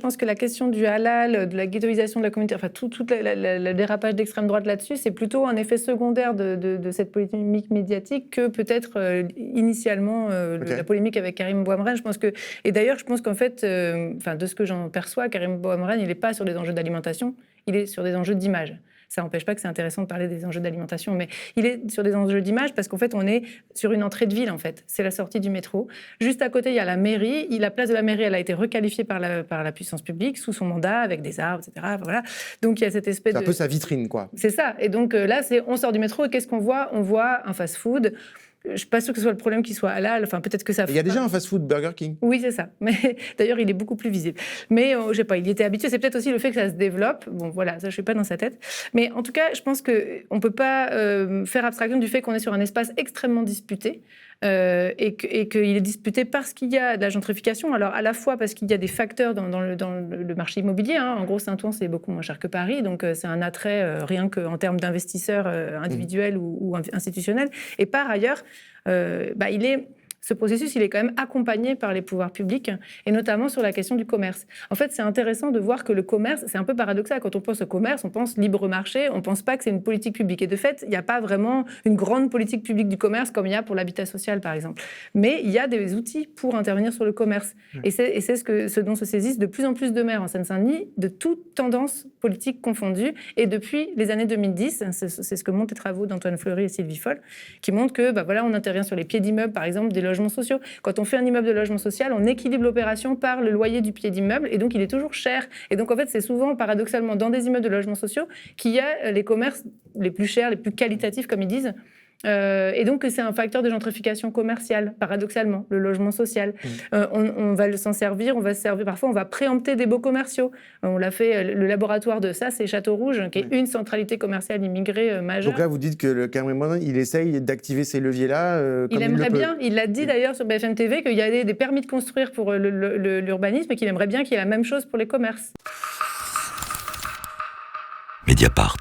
pense que la question du halal, de la ghettoisation de la communauté, enfin tout le dérapage d'extrême droite là-dessus, c'est plutôt un effet secondaire de cette polémique médiatique que peut-être initialement la polémique avec Karim Bouamrane. Je pense que, et d'ailleurs, je pense qu'en fait, de ce que j'en perçois, Karim Bouamrane, il n'est pas sur des enjeux d'alimentation, il est sur des enjeux d'image. Ça n'empêche pas que c'est intéressant de parler des enjeux d'alimentation, mais il est sur des enjeux d'image parce qu'en fait, on est sur une entrée de ville, en fait. C'est la sortie du métro. Juste à côté, il y a la mairie. La place de la mairie, elle a été requalifiée par la puissance publique sous son mandat, avec des arbres, etc. Voilà. Donc, il y a cette espèce C'est un peu sa vitrine, quoi. C'est ça. Et donc, là, on sort du métro et qu'est-ce qu'on voit ? On voit un fast-food. Je ne suis pas sûre que ce soit le problème qu'il soit halal. Enfin, peut-être que ça. Il y a déjà un fast-food Burger King. Oui, c'est ça. Mais d'ailleurs, il est beaucoup plus visible. Mais je sais pas, il y était habitué. C'est peut-être aussi le fait que ça se développe. Bon, voilà, ça, je suis pas dans sa tête. Mais en tout cas, je pense que on peut pas faire abstraction du fait qu'on est sur un espace extrêmement disputé. Et qu'il est disputé parce qu'il y a de la gentrification. Alors, à la fois parce qu'il y a des facteurs dans le marché immobilier. Hein. En gros, Saint-Ouen, c'est beaucoup moins cher que Paris. Donc, c'est un attrait rien qu'en termes d'investisseurs individuels ou institutionnels. Et par ailleurs, ce processus, il est quand même accompagné par les pouvoirs publics, et notamment sur la question du commerce. En fait, c'est intéressant de voir que le commerce, c'est un peu paradoxal. Quand on pense au commerce, on pense libre marché, on ne pense pas que c'est une politique publique. Et de fait, il n'y a pas vraiment une grande politique publique du commerce comme il y a pour l'habitat social, par exemple. Mais il y a des outils pour intervenir sur le commerce. Et c'est ce dont se saisissent de plus en plus de maires en Seine-Saint-Denis, de toutes tendances politiques confondues. Et depuis les années 2010, c'est ce que montrent les travaux d'Antoine Fleury et Sylvie Foll, qui montrent que, on intervient sur les pieds d'immeubles, par exemple, des logements sociaux. Quand on fait un immeuble de logement social, on équilibre l'opération par le loyer du pied d'immeuble, et donc il est toujours cher. Et donc en fait, c'est souvent, paradoxalement, dans des immeubles de logements sociaux qu'il y a les commerces les plus chers, les plus qualitatifs, comme ils disent. Et donc c'est un facteur de gentrification commerciale, paradoxalement, le logement social. On va s'en servir, parfois on va préempter des beaux commerciaux. On l'a fait, le laboratoire de ça, c'est Château Rouge, qui est une centralité commerciale immigrée majeure. Donc là, vous dites que le Karim Bouamrane, il essaye d'activer ces leviers-là il aimerait bien, il l'a dit d'ailleurs sur BFM TV, qu'il y a des permis de construire pour l'urbanisme et qu'il aimerait bien qu'il y ait la même chose pour les commerces. Mediapart.